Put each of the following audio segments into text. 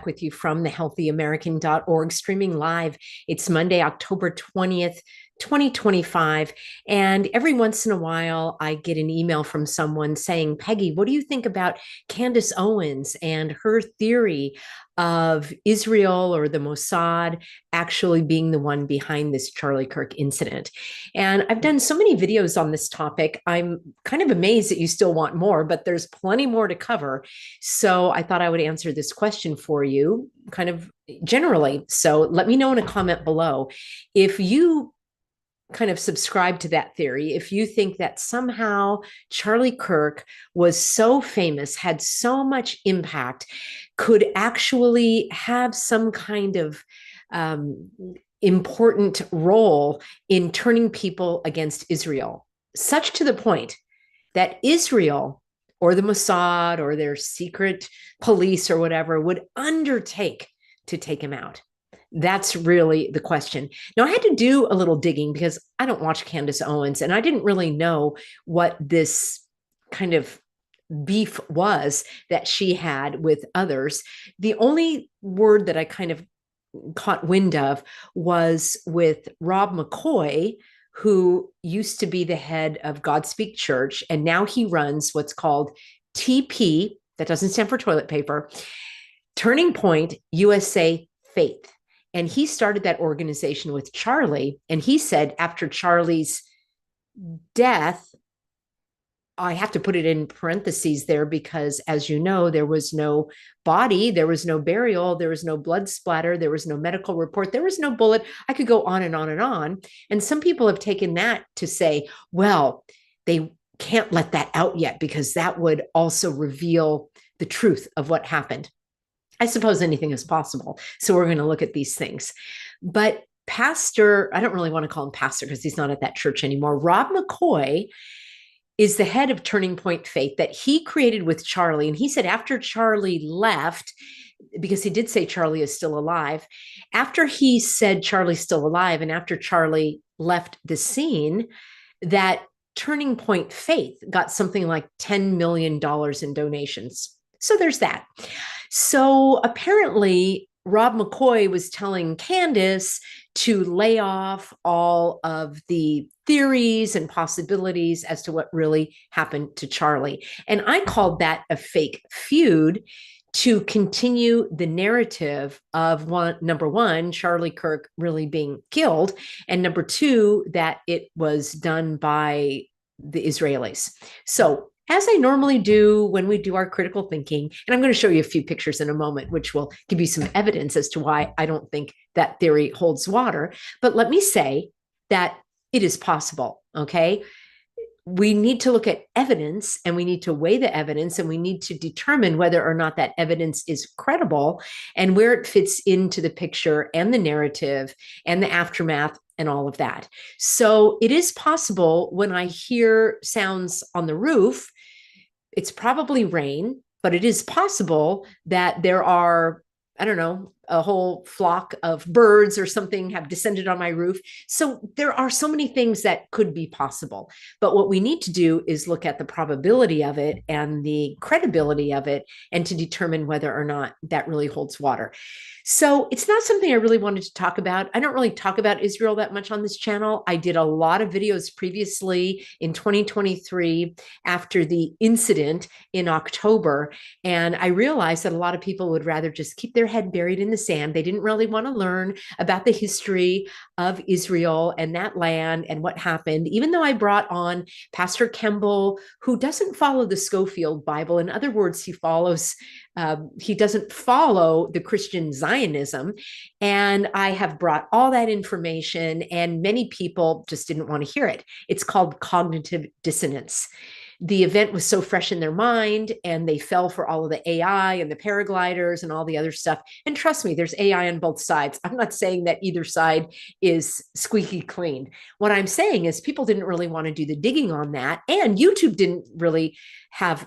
back with you from thehealthyamerican.org, streaming live. It's Monday, October 20th, 2025. And every once in a while, I get an email from someone saying, Peggy, what do you think about Candace Owens and her theory of Israel or the Mossad actually being the one behind this Charlie Kirk incident? And I've done so many videos on this topic. I'm kind of amazed that you still want more, but there's plenty more to cover. So I thought I would answer this question for you kind of generally. So let me know in a comment below if you kind of subscribe to that theory, if you think that somehow Charlie Kirk was so famous, had so much impact, could actually have some kind of important role in turning people against Israel, such to the point that Israel or the Mossad or their secret police or whatever would undertake to take him out. That's really the question. Now, I had to do a little digging because I don't watch Candace Owens, and I didn't really know what this kind of beef was that she had with others. The only word that I kind of caught wind of was with Rob McCoy, who used to be the head of Godspeak Church, and now he runs what's called TP, that doesn't stand for toilet paper, Turning Point USA Faith. And he started that organization with Charlie. And he said after Charlie's death, I have to put it in parentheses there because, as you know, there was no body, there was no burial, there was no blood splatter, there was no medical report, there was no bullet. I could go on and on and on. And some people have taken that to say, well, they can't let that out yet because that would also reveal the truth of what happened. I suppose anything is possible. So we're going to look at these things. But Pastor, I don't really want to call him pastor because he's not at that church anymore. Rob McCoy is the head of Turning Point Faith that he created with Charlie. And he said after Charlie left, because he did say Charlie is still alive, after he said Charlie's still alive and after Charlie left the scene, that Turning Point Faith got something like $10 million in donations. So there's that. So apparently, Rob McCoy was telling Candace to lay off all of the theories and possibilities as to what really happened to Charlie. And I called that a fake feud to continue the narrative of number one, Charlie Kirk really being killed, and number two, that it was done by the Israelis. So as I normally do when we do our critical thinking, and I'm going to show you a few pictures in a moment, which will give you some evidence as to why I don't think that theory holds water. But let me say that it is possible, okay? We need to look at evidence and we need to weigh the evidence and we need to determine whether or not that evidence is credible and where it fits into the picture and the narrative and the aftermath and all of that. So it is possible when I hear sounds on the roof, it's probably rain, but it is possible that there are, I don't know, a whole flock of birds or something have descended on my roof. So there are so many things that could be possible. But what we need to do is look at the probability of it and the credibility of it and to determine whether or not that really holds water. So it's not something I really wanted to talk about. I don't really talk about Israel that much on this channel. I did a lot of videos previously in 2023 after the incident in October. And I realized that a lot of people would rather just keep their head buried in the sand. They didn't really want to learn about the history of Israel and that land and what happened, even though I brought on Pastor Kemble, who doesn't follow the Schofield Bible. In other words, he doesn't follow the Christian Zionism. And I have brought all that information, and many people just didn't want to hear it. It's called cognitive dissonance. The event was so fresh in their mind, and they fell for all of the AI and the paragliders and all the other stuff. And trust me, there's AI on both sides. I'm not saying that either side is squeaky clean. What I'm saying is people didn't really want to do the digging on that, and YouTube didn't really have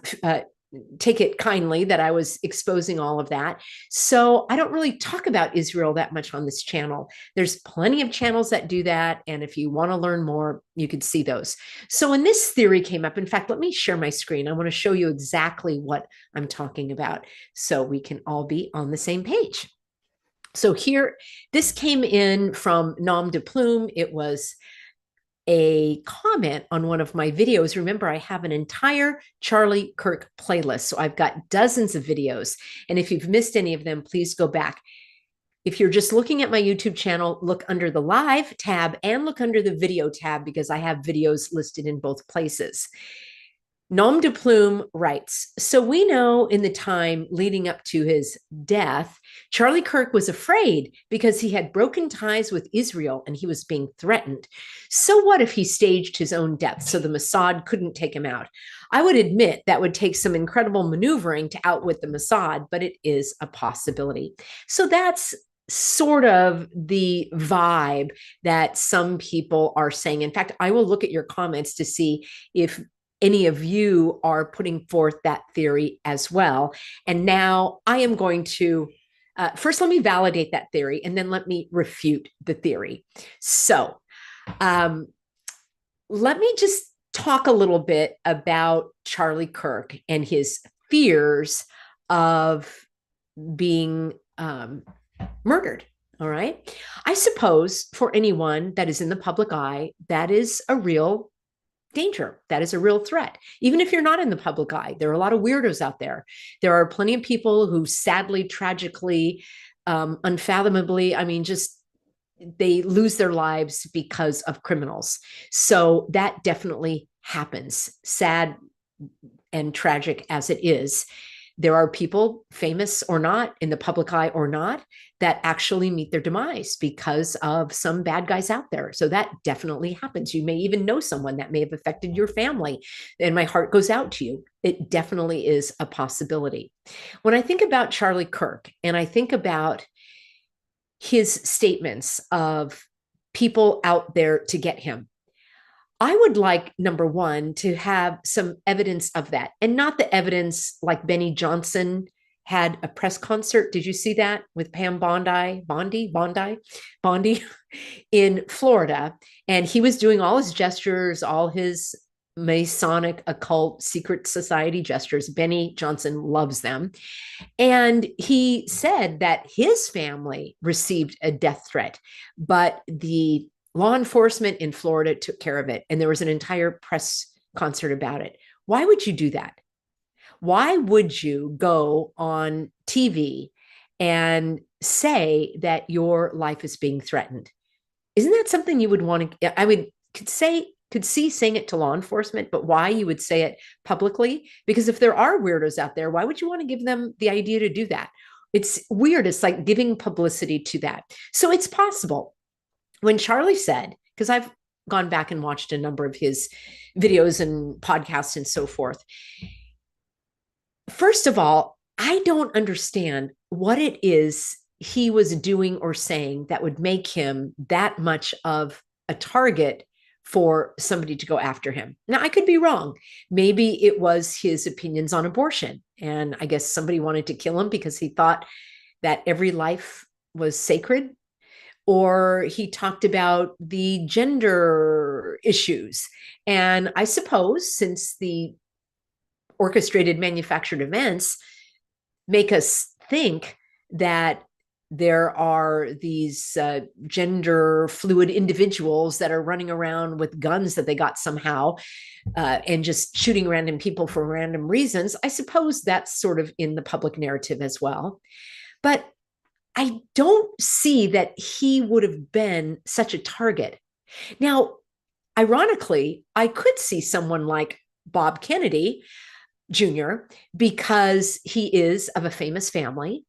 take it kindly that I was exposing all of that. So I don't really talk about Israel that much on this channel. There's plenty of channels that do that. And if you want to learn more, you could see those. So when this theory came up, in fact, let me share my screen. I want to show you exactly what I'm talking about so we can all be on the same page. So here, this came in from Nom de Plume. It was a comment on one of my videos. Remember, I have an entire Charlie Kirk playlist. So I've got dozens of videos. And if you've missed any of them, please go back. If you're just looking at my YouTube channel, look under the live tab and look under the video tab because I have videos listed in both places. Nom de Plume writes, so we know in the time leading up to his death, Charlie Kirk was afraid because he had broken ties with Israel and he was being threatened. So what if he staged his own death so the Mossad couldn't take him out? I would admit that would take some incredible maneuvering to outwit the Mossad, but it is a possibility. So that's sort of the vibe that some people are saying. In fact, I will look at your comments to see if any of you are putting forth that theory as well. And now I am going to, first let me validate that theory and then let me refute the theory. So let me just talk a little bit about Charlie Kirk and his fears of being murdered. All right. I suppose for anyone that is in the public eye, that is a real danger. That is a real threat. Even if you're not in the public eye, there are a lot of weirdos out there. There are plenty of people who sadly, tragically, unfathomably, I mean, just they lose their lives because of criminals. So that definitely happens, sad and tragic as it is. There are people, famous or not, in the public eye or not, that actually meet their demise because of some bad guys out there. So that definitely happens. You may even know someone that may have affected your family, and my heart goes out to you. It definitely is a possibility. When I think about Charlie Kirk and I think about his statements of people out there to get him, I would like, number one, to have some evidence of that, and not the evidence like Benny Johnson had a press concert. Did you see that with Pam Bondi in Florida? And he was doing all his gestures, all his Masonic, occult, secret society gestures. Benny Johnson loves them. And he said that his family received a death threat, but the law enforcement in Florida took care of it. And there was an entire press concert about it. Why would you do that? Why would you go on TV and say that your life is being threatened? Isn't that something you would want to, could see saying it to law enforcement, but why you would say it publicly? Because if there are weirdos out there, why would you want to give them the idea to do that? It's weird. It's like giving publicity to that. So it's possible. When Charlie said, because I've gone back and watched a number of his videos and podcasts and so forth. First of all, I don't understand what it is he was doing or saying that would make him that much of a target for somebody to go after him. Now, I could be wrong. Maybe it was his opinions on abortion. And I guess somebody wanted to kill him because he thought that every life was sacred. Or he talked about the gender issues. And I suppose since the orchestrated manufactured events make us think that there are these gender fluid individuals that are running around with guns that they got somehow and just shooting random people for random reasons. I suppose that's sort of in the public narrative as well. But I don't see that he would have been such a target. Now, ironically, I could see someone like Bob Kennedy Jr. because he is of a famous family.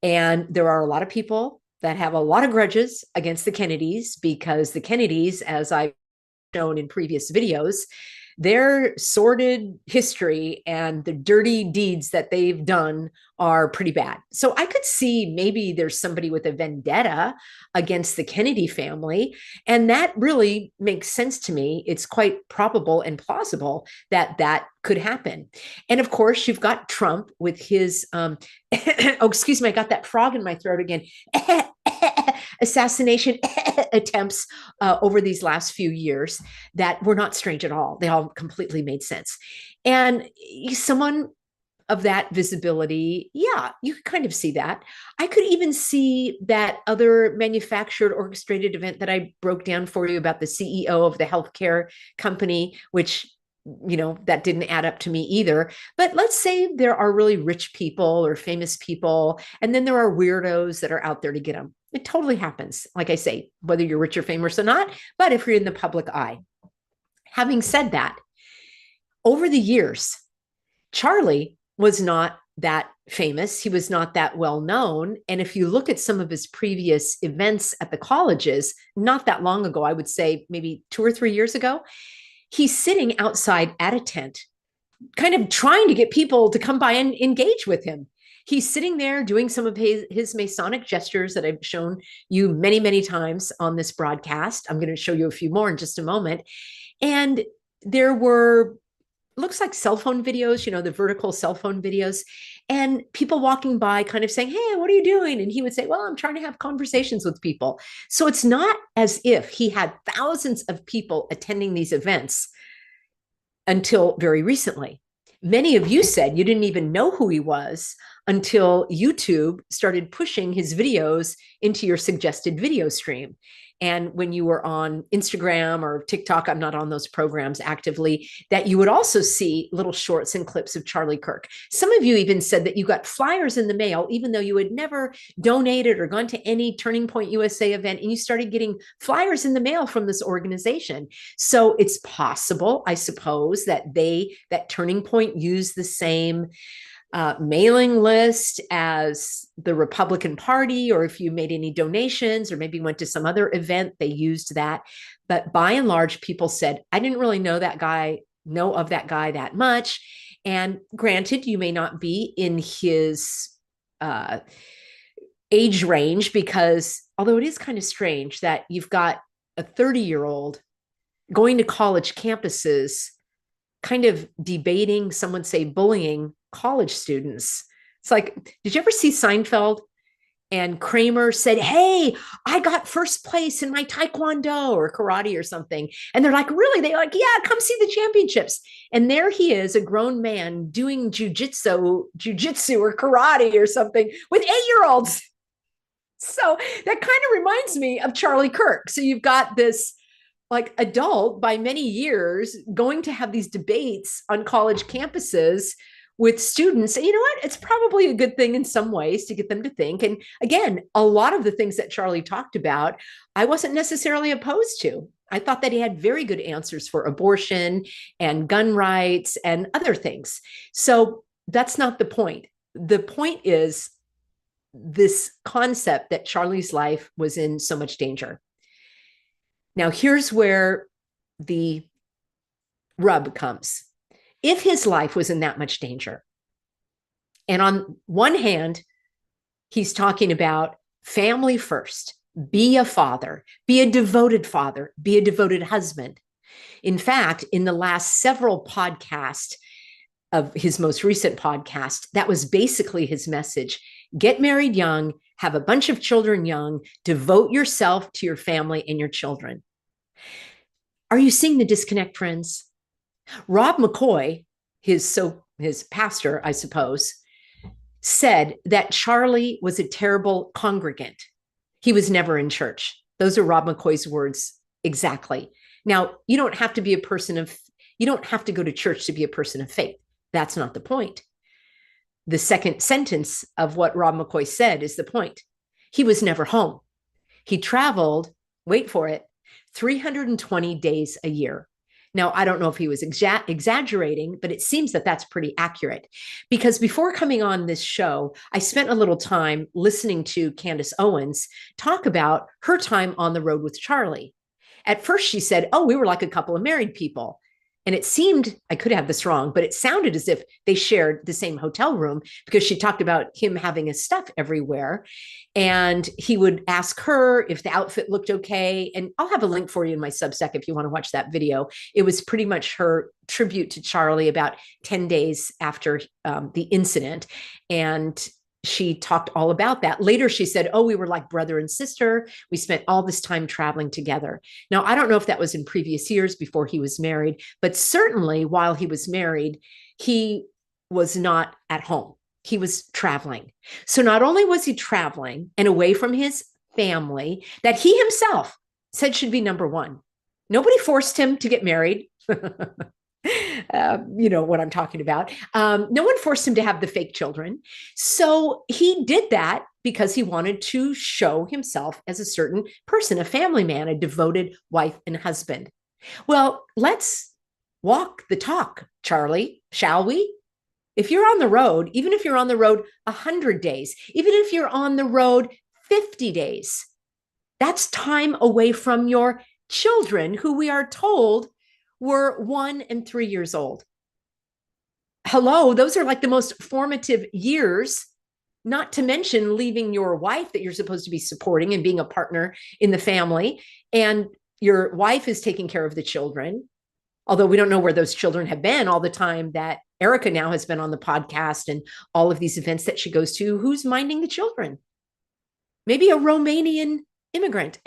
And there are a lot of people that have a lot of grudges against the Kennedys because the Kennedys, as I've shown in previous videos, their sordid history and the dirty deeds that they've done are pretty bad. So I could see maybe there's somebody with a vendetta against the Kennedy family. And that really makes sense to me. It's quite probable and plausible that that could happen. And of course, you've got Trump with his, oh, excuse me, I got that frog in my throat again. Assassination attempts over these last few years that were not strange at all. They all completely made sense. And someone of that visibility, yeah, you could kind of see that. I could even see that other manufactured orchestrated event that I broke down for you about the CEO of the healthcare company, which that didn't add up to me either. But let's say there are really rich people or famous people, and then there are weirdos that are out there to get them. It totally happens. Like I say, whether you're rich or famous or not, but if you're in the public eye. Having said that, over the years, Charlie was not that famous. He was not that well known. And if you look at some of his previous events at the colleges, not that long ago, I would say maybe 2 or 3 years ago, he's sitting outside at a tent, kind of trying to get people to come by and engage with him. He's sitting there doing some of his Masonic gestures that I've shown you many, many times on this broadcast. I'm going to show you a few more in just a moment. And there were, looks like cell phone videos, the vertical cell phone videos, and people walking by kind of saying, hey, what are you doing? And he would say, well, I'm trying to have conversations with people. So it's not as if he had thousands of people attending these events until very recently. Many of you said you didn't even know who he was until YouTube started pushing his videos into your suggested video stream. And when you were on Instagram or TikTok, I'm not on those programs actively, that you would also see little shorts and clips of Charlie Kirk. Some of you even said that you got flyers in the mail, even though you had never donated or gone to any Turning Point USA event, and you started getting flyers in the mail from this organization. So it's possible, I suppose, that Turning Point used the same mailing list as the Republican Party, or if you made any donations or maybe went to some other event, they used that. But by and large, people said, I didn't really know of that guy that much. And granted, you may not be in his age range, because although it is kind of strange that you've got a 30-year-old going to college campuses, kind of debating, some would say bullying college students. It's like, did you ever see Seinfeld? And Kramer said, hey, I got first place in my taekwondo or karate or something. And they're like, really? They're like, yeah, come see the championships. And there he is, a grown man doing jujitsu or karate or something with 8-year-olds. So that kind of reminds me of Charlie Kirk. So you've got this like adult by many years going to have these debates on college campuses with students. And you know what? It's probably a good thing in some ways to get them to think. And again, a lot of the things that Charlie talked about, I wasn't necessarily opposed to. I thought that he had very good answers for abortion and gun rights and other things. So that's not the point. The point is this concept that Charlie's life was in so much danger. Now, here's where the rub comes. If his life was in that much danger, and on one hand, he's talking about family first, be a father, be a devoted husband. In fact, in the last several podcasts of his most recent podcast, that was basically his message. Get married young, have a bunch of children young, devote yourself to your family and your children. Are you seeing the disconnect, friends? Rob McCoy, his pastor, I suppose, said that Charlie was a terrible congregant. He was never in church. Those are Rob McCoy's words exactly. Now, you don't have to go to church to be a person of faith. That's not the point. The second sentence of what Rob McCoy said is the point. He was never home. He traveled, wait for it, 320 days a year. Now, I don't know if he was exaggerating, but it seems that that's pretty accurate, because before coming on this show, I spent a little time listening to Candace Owens talk about her time on the road with Charlie. At first, she said, oh, we were like a couple of married people. And it seemed, I could have this wrong, but it sounded as if they shared the same hotel room, because she talked about him having his stuff everywhere. And he would ask her if the outfit looked okay. And I'll have a link for you in my Substack if you want to watch that video. It was pretty much her tribute to Charlie about 10 days after the incident. And she talked all about that. Later, she said, oh, we were like brother and sister. We spent all this time traveling together. Now, I don't know if that was in previous years before he was married, but certainly while he was married, he was not at home. He was traveling. So not only was he traveling and away from his family that he himself said should be number one. Nobody forced him to get married. You know what I'm talking about. No one forced him to have the fake children. So he did that because he wanted to show himself as a certain person, a family man, a devoted wife and husband. Well, let's walk the talk, Charlie, shall we? If you're on the road, even if you're on the road 100 days, even if you're on the road 50 days, that's time away from your children, who we are told were 1 and 3 years old. Hello, those are like the most formative years, not to mention leaving your wife that you're supposed to be supporting and being a partner in the family. And your wife is taking care of the children, although we don't know where those children have been all the time that Erica now has been on the podcast and all of these events that she goes to. Who's minding the children? Maybe a Romanian immigrant.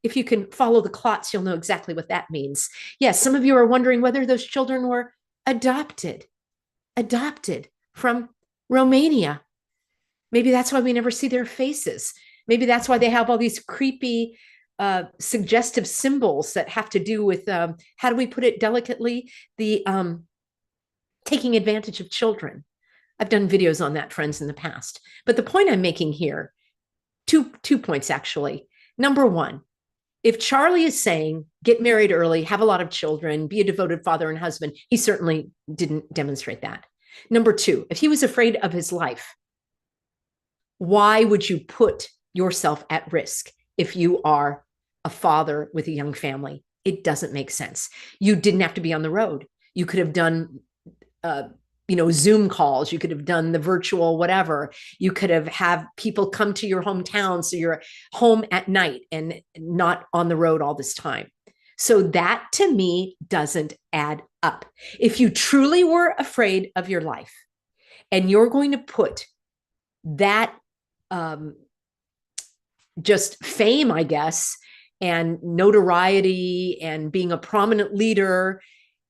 If you can follow the clots, you'll know exactly what that means. Yes, some of you are wondering whether those children were adopted from Romania. Maybe that's why we never see their faces. Maybe that's why they have all these creepy, suggestive symbols that have to do with, how do we put it delicately? The taking advantage of children. I've done videos on that, friends, in the past. But the point I'm making here, two points actually. Number one, if Charlie is saying, get married early, have a lot of children, be a devoted father and husband, he certainly didn't demonstrate that. Number two, if he was afraid of his life, why would you put yourself at risk if you are a father with a young family? It doesn't make sense. You didn't have to be on the road. You could have done Zoom calls. You could have done the virtual whatever. You could have people come to your hometown so you're home at night and not on the road all this time. So that to me doesn't add up. If you truly were afraid of your life and you're going to put that just fame, I guess, and notoriety and being a prominent leader,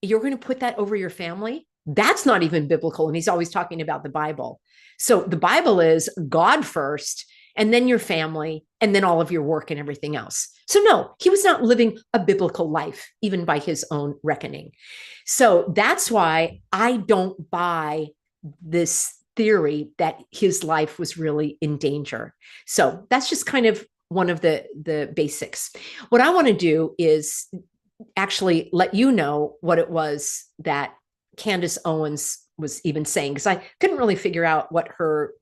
you're going to put that over your family. That's not even biblical. And he's always talking about the Bible. So the Bible is God first, and then your family, and then all of your work and everything else. So no, he was not living a biblical life, even by his own reckoning. So that's why I don't buy this theory that his life was really in danger. So that's just kind of one of the basics. What I want to do is actually let you know what it was that Candace Owens was even saying, because I couldn't really figure out what her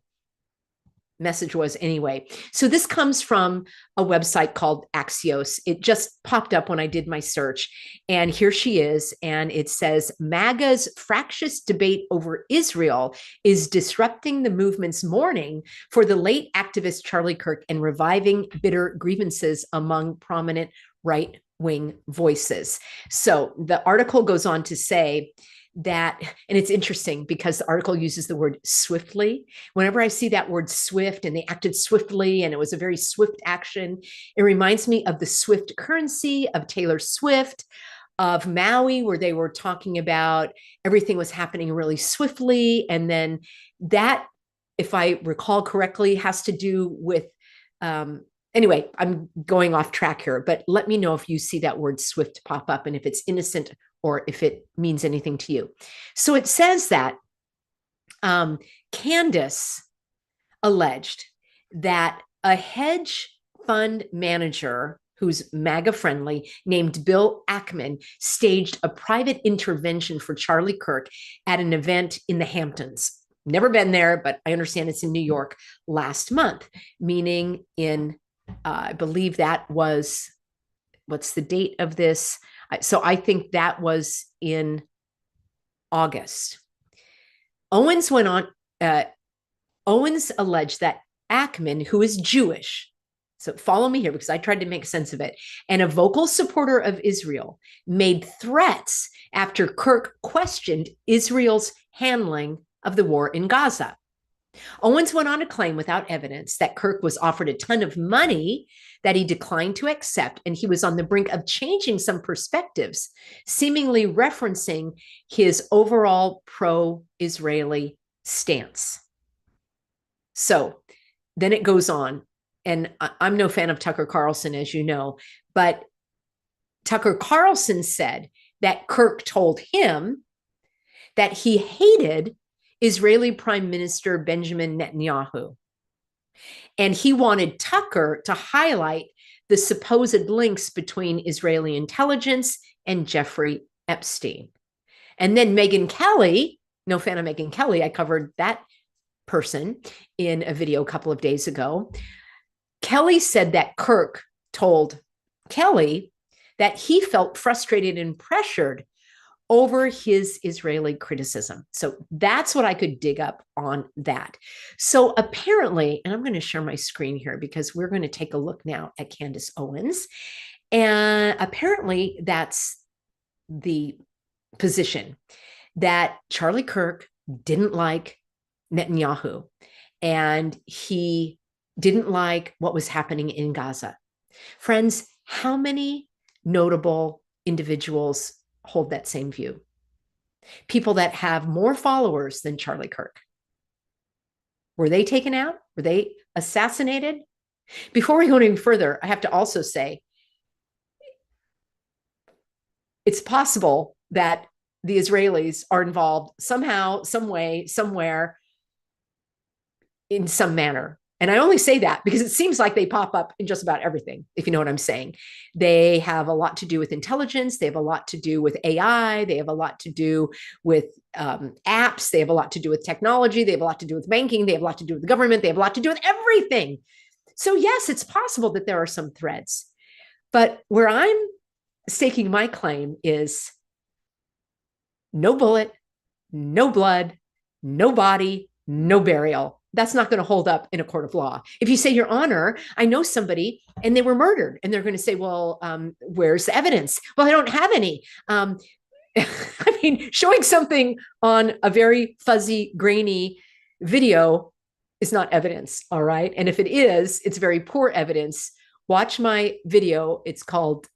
message was anyway. So this comes from a website called Axios. It just popped up when I did my search. And here she is. And it says, MAGA's fractious debate over Israel is disrupting the movement's mourning for the late activist Charlie Kirk and reviving bitter grievances among prominent right-wing voices. So the article goes on to say that, and it's interesting because the article uses the word swiftly. Whenever I see that word swift, and they acted swiftly, and it was a very swift action, it reminds me of the swift currency of Taylor Swift, of Maui, where they were talking about everything was happening really swiftly. And then that, if I recall correctly, has to do with, anyway, I'm going off track here, but let me know if you see that word swift pop up and if it's innocent or if it means anything to you. So it says that Candace alleged that a hedge fund manager who's MAGA friendly named Bill Ackman staged a private intervention for Charlie Kirk at an event in the Hamptons. Never been there, but I understand it's in New York last month, meaning in, I believe that was, what's the date of this? So I think that was in August. Owens went on, Owens alleged that Ackman, who is Jewish, so follow me here because I tried to make sense of it, and a vocal supporter of Israel, made threats after Kirk questioned Israel's handling of the war in Gaza. Owens went on to claim without evidence that Kirk was offered a ton of money that he declined to accept, and he was on the brink of changing some perspectives, seemingly referencing his overall pro-Israeli stance. So then it goes on, and I'm no fan of Tucker Carlson, as you know, but Tucker Carlson said that Kirk told him that he hated Israeli Prime Minister Benjamin Netanyahu. And he wanted Tucker to highlight the supposed links between Israeli intelligence and Jeffrey Epstein. And then Megyn Kelly, no fan of Megyn Kelly, I covered that person in a video a couple of days ago. Kelly said that Kirk told Kelly that he felt frustrated and pressured over his Israeli criticism. So that's what I could dig up on that. So apparently, and I'm going to share my screen here because we're going to take a look now at Candace Owens. And apparently that's the position, that Charlie Kirk didn't like Netanyahu and he didn't like what was happening in Gaza. Friends, how many notable individuals hold that same view? People that have more followers than Charlie Kirk. Were they taken out? Were they assassinated? Before we go any further, I have to also say it's possible that the Israelis are involved somehow, some way, somewhere, in some manner. And I only say that because it seems like they pop up in just about everything, if you know what I'm saying. They have a lot to do with intelligence. They have a lot to do with AI. They have a lot to do with apps. They have a lot to do with technology. They have a lot to do with banking. They have a lot to do with the government. They have a lot to do with everything. So yes, it's possible that there are some threads. But where I'm staking my claim is no bullet, no blood, no body, no burial. That's not going to hold up in a court of law. If you say, Your Honor, I know somebody and they were murdered, and they're going to say, well, where's the evidence? Well, I don't have any. I mean, showing something on a very fuzzy, grainy video is not evidence, all right? And if it is, it's very poor evidence. Watch my video. It's called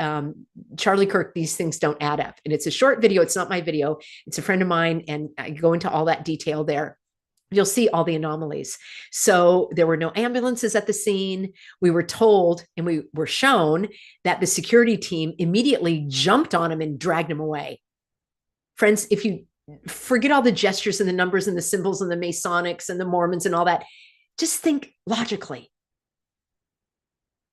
Charlie Kirk, These Things Don't Add Up. And it's a short video. It's not my video. It's a friend of mine, and I go into all that detail there. You'll see all the anomalies. So there were no ambulances at the scene. We were told, and we were shown, that the security team immediately jumped on him and dragged him away. Friends, if you forget all the gestures and the numbers and the symbols and the Masonics and the Mormons and all that, just think logically.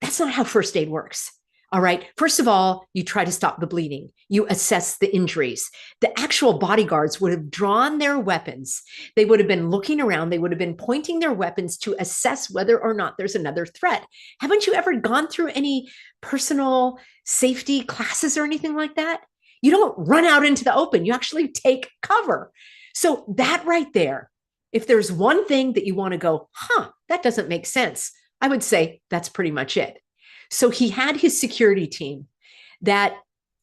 That's not how first aid works. All right. First of all, you try to stop the bleeding. You assess the injuries. The actual bodyguards would have drawn their weapons. They would have been looking around. They would have been pointing their weapons to assess whether or not there's another threat. Haven't you ever gone through any personal safety classes or anything like that? You don't run out into the open. You actually take cover. So that right there, if there's one thing that you want to go, that doesn't make sense, I would say that's pretty much it. So he had his security team that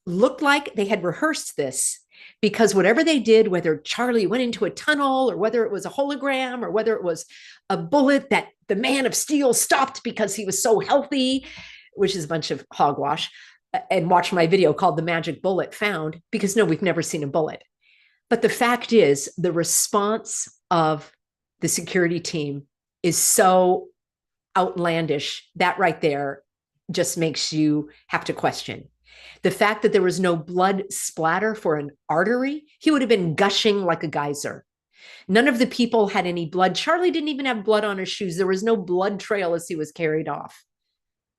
looked like they had rehearsed this, because whatever they did, whether Charlie went into a tunnel or whether it was a hologram or whether it was a bullet that the man of steel stopped because he was so healthy, which is a bunch of hogwash, and watch my video called The Magic Bullet Found, because no, we've never seen a bullet. But the fact is, the response of the security team is so outlandish that right there just makes you have to question. The fact that there was no blood splatter for an artery, he would have been gushing like a geyser. None of the people had any blood. Charlie didn't even have blood on his shoes. There was no blood trail as he was carried off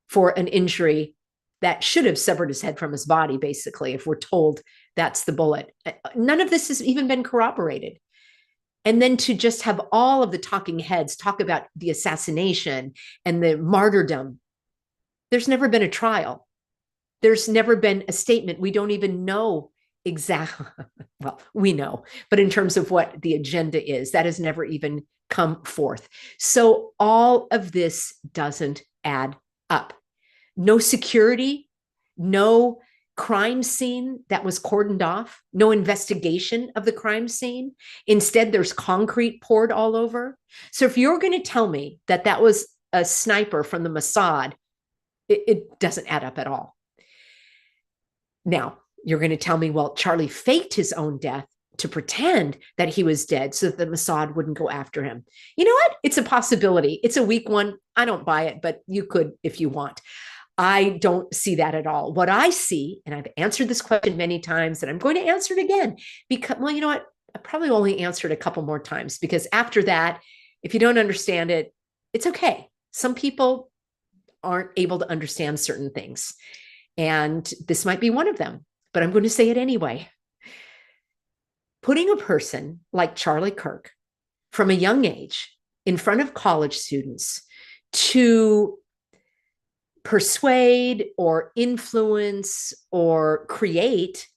for an injury that should have severed his head from his body, basically, if we're told that's the bullet. None of this has even been corroborated. And then to just have all of the talking heads talk about the assassination and the martyrdom. There's never been a trial. There's never been a statement. We don't even know exactly, well, we know, but in terms of what the agenda is, that has never even come forth. So all of this doesn't add up. No security, no crime scene that was cordoned off, no investigation of the crime scene. Instead, there's concrete poured all over. So if you're going to tell me that that was a sniper from the Mossad, it doesn't add up at all. Now, you're going to tell me, well, Charlie faked his own death to pretend that he was dead so that the Mossad wouldn't go after him. You know what? It's a possibility. It's a weak one. I don't buy it, but you could if you want. I don't see that at all. What I see, and I've answered this question many times, and I'm going to answer it again because, well, you know what? I probably only answered a couple more times because after that, if you don't understand it, it's okay. Some people aren't able to understand certain things. And this might be one of them, but I'm going to say it anyway. Putting a person like Charlie Kirk from a young age in front of college students to persuade or influence or create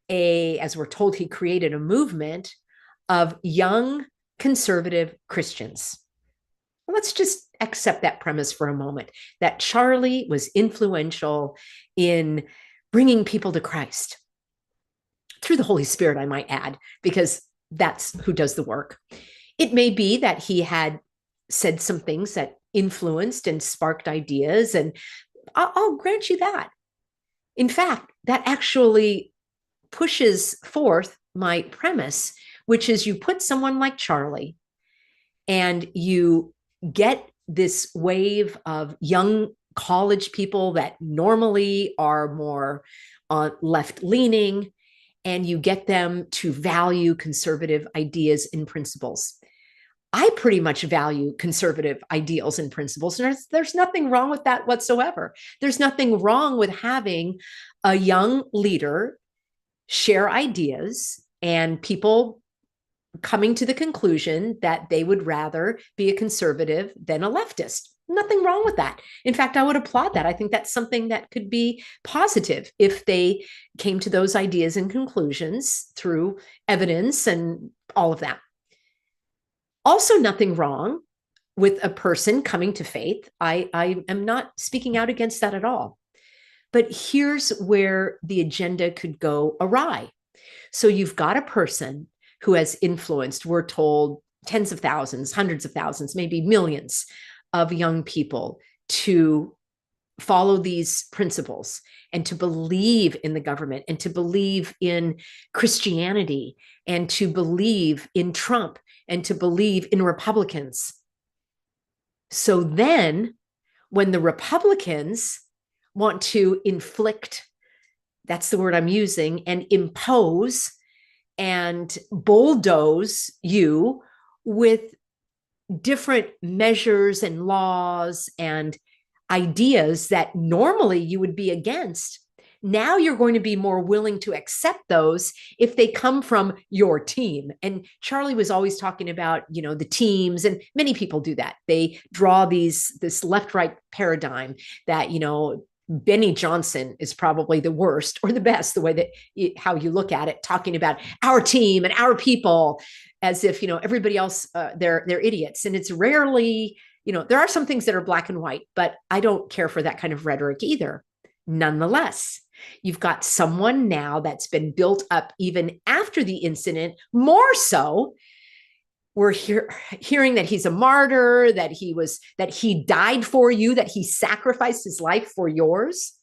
as we're told, he created a movement of young conservative Christians. Let's just accept that premise for a moment, that Charlie was influential in bringing people to Christ through the Holy Spirit, I might add, because that's who does the work. It may be that he had said some things that influenced and sparked ideas, and I'll grant you that. In fact, that actually pushes forth my premise, which is you put someone like Charlie and you get this wave of young college people that normally are more left-leaning, and you get them to value conservative ideas and principles. I pretty much value conservative ideals and principles. And there's nothing wrong with that whatsoever. There's nothing wrong with having a young leader share ideas and people coming to the conclusion that they would rather be a conservative than a leftist. Nothing wrong with that. In fact, I would applaud that. I think that's something that could be positive if they came to those ideas and conclusions through evidence and all of that. Also, nothing wrong with a person coming to faith. I am not speaking out against that at all. But here's where the agenda could go awry. So you've got a person who has influenced, we're told, tens of thousands, hundreds of thousands, maybe millions of young people to follow these principles and to believe in the government and to believe in Christianity and to believe in Trump and to believe in Republicans. So then when the Republicans want to inflict, that's the word I'm using, and impose and bulldoze you with different measures and laws and ideas that normally you would be against, now you're going to be more willing to accept those if they come from your team. And Charlie was always talking about, you know, the teams, and many people do that. They draw this left-right paradigm that, you know, Benny Johnson is probably the worst or the best, the way that how you look at it, talking about our team and our people as if, you know, everybody else, they're idiots. And it's rarely, you know, there are some things that are black and white, but I don't care for that kind of rhetoric either. Nonetheless, you've got someone now that's been built up even after the incident, more so. We're hearing that he's a martyr, that he died for you, that he sacrificed his life for yours.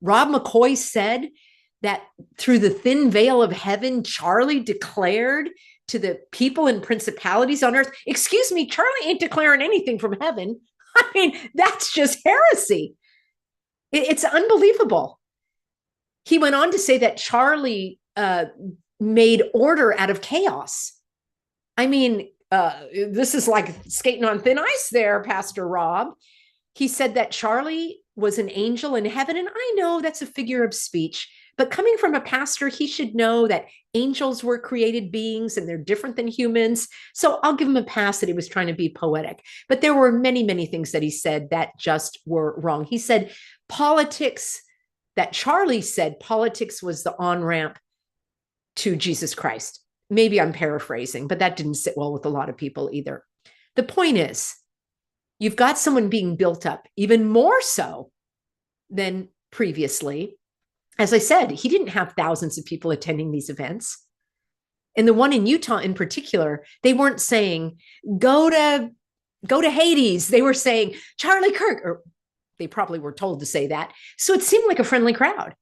Rob McCoy said that through the thin veil of heaven, Charlie declared to the people and principalities on earth, excuse me, Charlie ain't declaring anything from heaven. I mean, that's just heresy. It's unbelievable. He went on to say that Charlie made order out of chaos. I mean, this is like skating on thin ice there, Pastor Rob. He said that Charlie was an angel in heaven. And I know that's a figure of speech, but coming from a pastor, he should know that angels were created beings and they're different than humans. So I'll give him a pass that he was trying to be poetic. But there were many, many things that he said that just were wrong. He said politics that Charlie said politics was the on-ramp to Jesus Christ. Maybe I'm paraphrasing, but that didn't sit well with a lot of people either. The point is, you've got someone being built up even more so than previously. As I said, he didn't have thousands of people attending these events. And the one in Utah in particular, they weren't saying, go to Hades. They were saying, Charlie Kirk, or they probably were told to say that. So it seemed like a friendly crowd.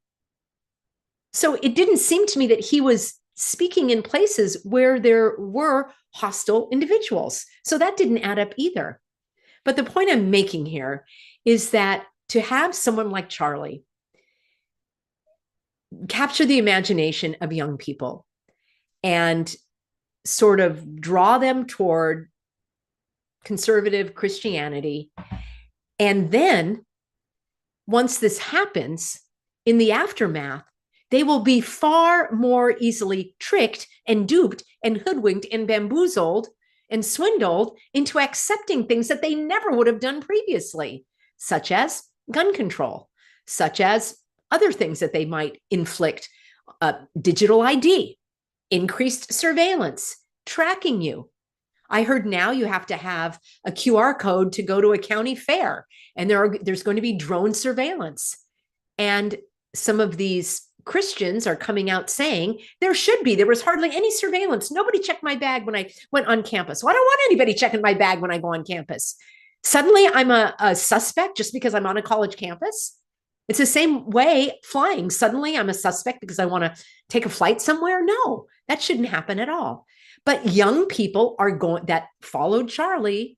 So it didn't seem to me that he was speaking in places where there were hostile individuals. So that didn't add up either. But the point I'm making here is that to have someone like Charlie capture the imagination of young people and sort of draw them toward conservative Christianity. And then once this happens, in the aftermath, they will be far more easily tricked and duped and hoodwinked and bamboozled and swindled into accepting things that they never would have done previously, such as gun control, such as other things that they might inflict, digital ID, increased surveillance, tracking you. I heard now you have to have a QR code to go to a county fair, and there's going to be drone surveillance. And some of these Christians are coming out saying there was hardly any surveillance. Nobody checked my bag when I went on campus. Well, I don't want anybody checking my bag when I go on campus. Suddenly I'm a suspect just because I'm on a college campus. It's the same way flying. Suddenly I'm a suspect because I want to take a flight somewhere. No, that shouldn't happen at all. But young people that followed Charlie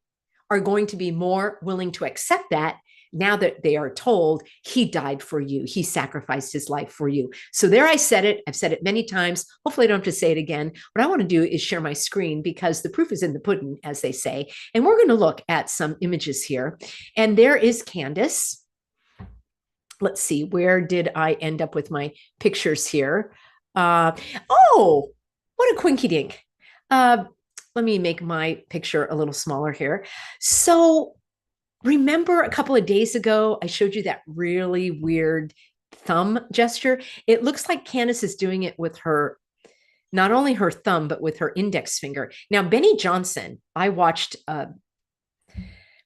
are going to be more willing to accept that now that they are told he died for you. He sacrificed his life for you. So there I said it. I've said it many times. Hopefully I don't have to say it again. What I want to do is share my screen because the proof is in the pudding, as they say. And we're going to look at some images here. And there is Candace. Let's see, where did I end up with my pictures here? Oh, what a quinky dink. Let me make my picture a little smaller here. So remember a couple of days ago, I showed you that really weird thumb gesture. It looks like Candace is doing it with her, not only her thumb, but with her index finger. Now, Benny Johnson, I watched a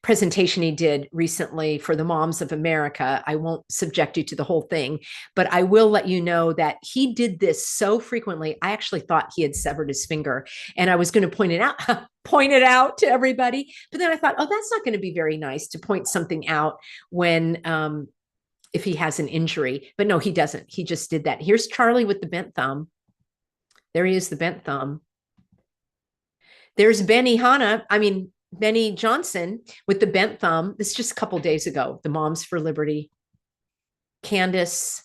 presentation he did recently for the Moms of America. I won't subject you to the whole thing, but I will let you know that he did this so frequently. I actually thought he had severed his finger, and I was going to point it out to everybody. But then I thought, oh, that's not going to be very nice to point something out when, if he has an injury. But no, he doesn't. He just did that. Here's Charlie with the bent thumb. There he is, the bent thumb. There's Benny Johnson with the bent thumb. This is just a couple days ago, the Moms for Liberty. Candace,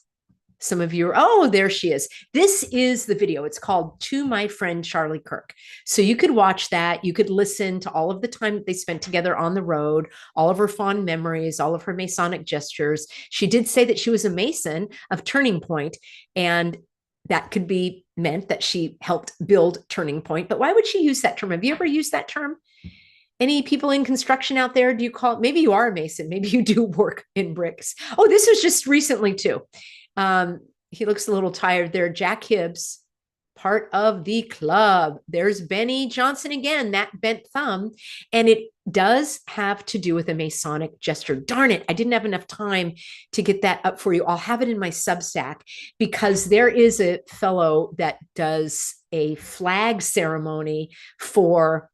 some of you there she is. This is the video. It's called To My Friend Charlie Kirk. So you could watch that. You could listen to all of the time that they spent together on the road, all of her fond memories, all of her Masonic gestures. She did say that she was a Mason of Turning Point, and that could be meant that she helped build Turning Point. But why would she use that term? Have you ever used that term? Any people in construction out there? Do you call it? Maybe you are a Mason. Maybe you do work in bricks. Oh, this was just recently too. He looks a little tired there. Jack Hibbs, part of the club. There's Benny Johnson again, that bent thumb. And it does have to do with a Masonic gesture. Darn it, I didn't have enough time to get that up for you. I'll have it in my Substack because there is a fellow that does a flag ceremony for,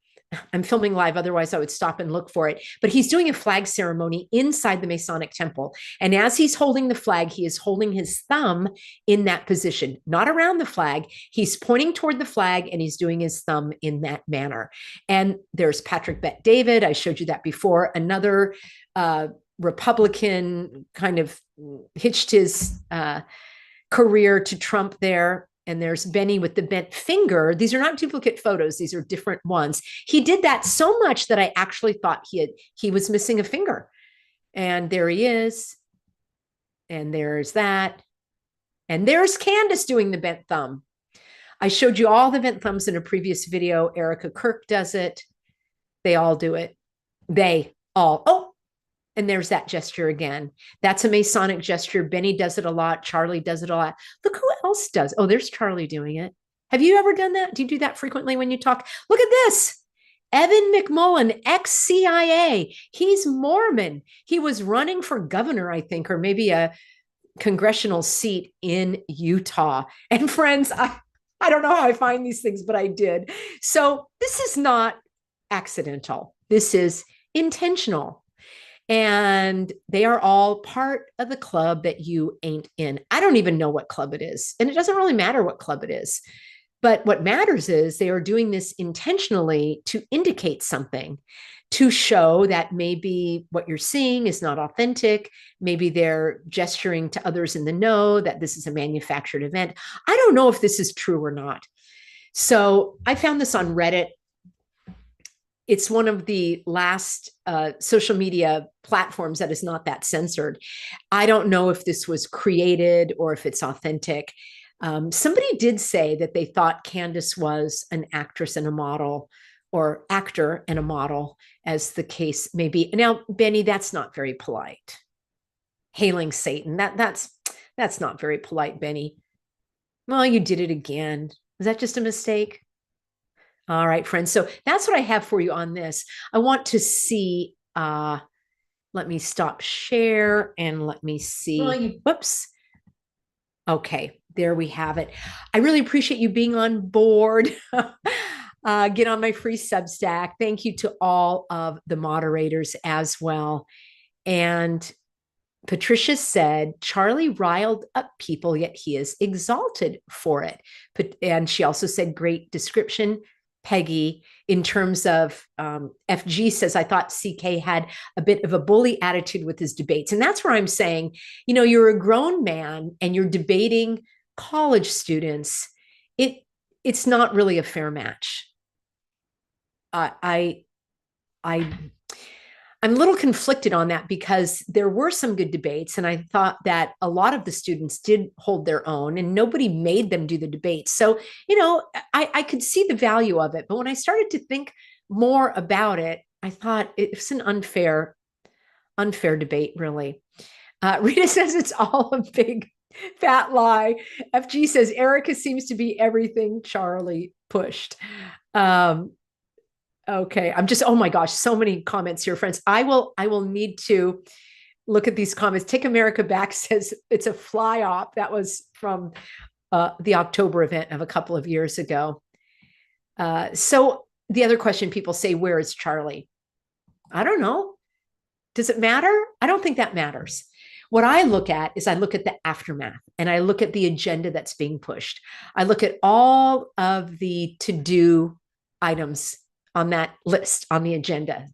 I'm filming live, otherwise I would stop and look for it. But he's doing a flag ceremony inside the Masonic temple. And as he's holding the flag, he is holding his thumb in that position, not around the flag. He's pointing toward the flag and he's doing his thumb in that manner. And there's Patrick Bet David. I showed you that before. Another Republican kind of hitched his career to Trump there. And there's Benny with the bent finger. These are not duplicate photos. These are different ones. He did that so much that I actually thought he was missing a finger. And there he is. And there's that. And there's Candace doing the bent thumb. I showed you all the bent thumbs in a previous video. Erica Kirk does it. They all do it. They all. Oh, And there's that gesture again. That's a Masonic gesture. Benny does it a lot. Charlie does it a lot. Look who else does. Oh, there's Charlie doing it. Have you ever done that? Do you do that frequently when you talk? Look at this. Evan McMullen, ex-CIA. He's Mormon. He was running for governor, I think, or maybe a congressional seat in Utah. And friends, I don't know how I find these things, but I did. So this is not accidental. This is intentional. And they are all part of the club that you ain't in. I don't even know what club it is. And it doesn't really matter what club it is. But what matters is they are doing this intentionally to indicate something, to show that maybe what you're seeing is not authentic. Maybe they're gesturing to others in the know that this is a manufactured event. I don't know if this is true or not. So I found this on Reddit. It's one of the last social media platforms that is not that censored. I don't know if this was created or if it's authentic. Somebody did say that they thought Candace was an actress and a model, or actor and a model, as the case may be. Now, Benny, that's not very polite. Hailing Satan, that's not very polite, Benny. Well, you did it again. Was that just a mistake? All right, friends. So that's what I have for you on this. I want to see, let me stop share and let me see. Whoops. Okay, there we have it. I really appreciate you being on board. Get on my free Substack. Thank you to all of the moderators as well. And Patricia said, Charlie riled up people, yet he is exalted for it. And she also said, great description, Peggy, in terms of FG says, I thought CK had a bit of a bully attitude with his debates. And that's where I'm saying, you know, you're a grown man and you're debating college students. It's not really a fair match. I'm a little conflicted on that because there were some good debates. And I thought that a lot of the students did hold their own and nobody made them do the debates. So, you know, I could see the value of it. But when I started to think more about it, I thought it's an unfair debate, really. Rita says it's all a big fat lie. FG says Erica seems to be everything Charlie pushed. Okay, I'm just, oh my gosh, so many comments here, friends. I will need to look at these comments. Take America Back says it's a fly op. That was from the October event of a couple of years ago. So the other question people say, where is Charlie? I don't know. Does it matter? I don't think that matters. What I look at is I look at the aftermath and I look at the agenda that's being pushed. I look at all of the to-do items on that list, on the agenda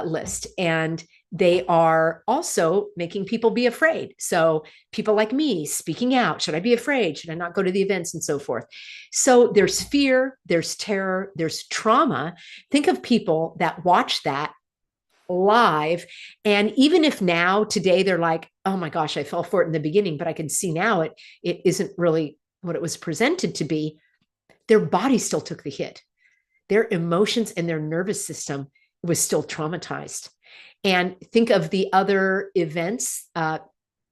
list. And they are also making people be afraid. So people like me speaking out, should I be afraid? Should I not go to the events and so forth? So there's fear, there's terror, there's trauma. Think of people that watch that live. And even if now today they're like, oh my gosh, I fell for it in the beginning, but I can see now it isn't really what it was presented to be. Their body still took the hit. Their emotions and their nervous system was still traumatized. And think of the other events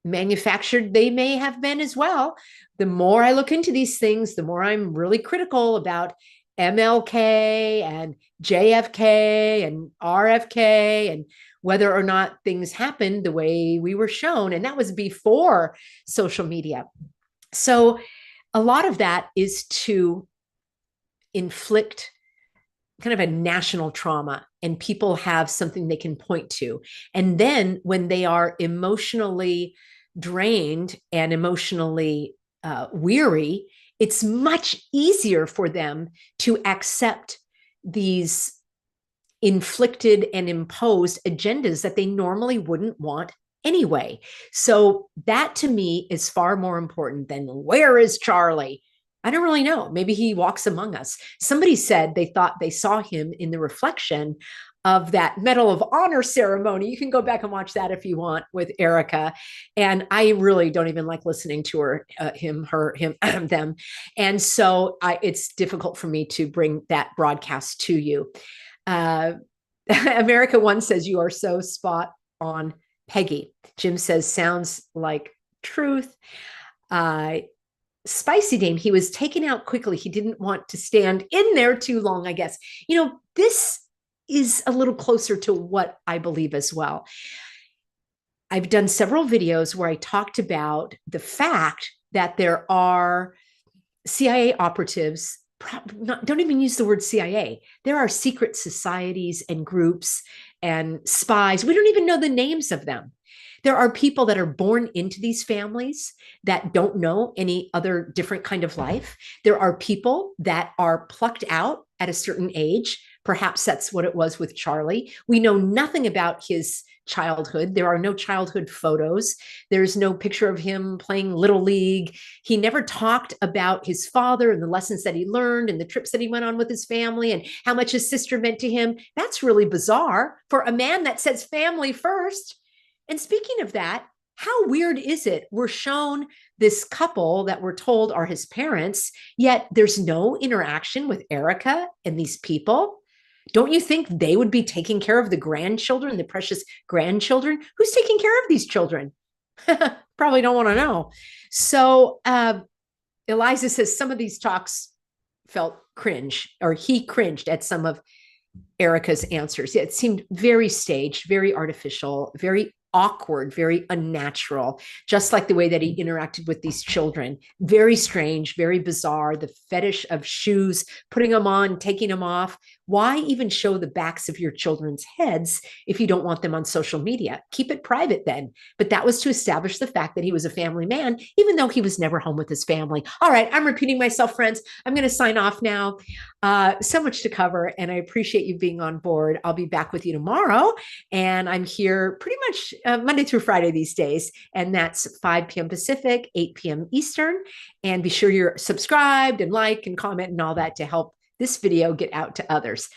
manufactured they may have been as well. The more I look into these things, the more I'm really critical about MLK and JFK and RFK and whether or not things happened the way we were shown. And that was before social media. So a lot of that is to inflict kind of a national trauma, and people have something they can point to. And then when they are emotionally drained and emotionally weary, it's much easier for them to accept these inflicted and imposed agendas that they normally wouldn't want anyway. So that to me is far more important than where is Charlie? I don't really know. Maybe he walks among us. Somebody said they thought they saw him in the reflection of that Medal of Honor ceremony. You can go back and watch that if you want with Erica. And I really don't even like listening to her, him, them. And so it's difficult for me to bring that broadcast to you. America One says you are so spot on Peggy. Jim says, sounds like truth. Spicy Dame, he was taken out quickly. He didn't want to stand in there too long, I guess. This is a little closer to what I believe as well. I've done several videos where I talked about the fact that there are CIA operatives, don't even use the word CIA. There are secret societies and groups and spies. We don't even know the names of them. There are people that are born into these families that don't know any other different kind of life. There are people that are plucked out at a certain age. Perhaps that's what it was with Charlie. We know nothing about his childhood. There are no childhood photos. There's no picture of him playing Little League. He never talked about his father and the lessons that he learned and the trips that he went on with his family and how much his sister meant to him. That's really bizarre for a man that says family first. And speaking of that, how weird is it? We're shown this couple that we're told are his parents, yet there's no interaction with Erica and these people. Don't you think they would be taking care of the grandchildren, the precious grandchildren? Who's taking care of these children? Probably don't want to know. So Eliza says some of these talks felt cringe, or he cringed at some of Erica's answers. It seemed very staged, very artificial, very awkward, very unnatural, just like the way that he interacted with these children. Very strange, very bizarre. The fetish of shoes, putting them on, taking them off. Why even show the backs of your children's heads if you don't want them on social media? Keep it private then. But that was to establish the fact that he was a family man, even though he was never home with his family. All right, I'm repeating myself, friends. I'm going to sign off now. So much to cover, and I appreciate you being on board. I'll be back with you tomorrow, and I'm here pretty much Monday through Friday these days, and that's 5 p.m. Pacific, 8 p.m. Eastern. And be sure you're subscribed and like and comment and all that to help this video get out to others.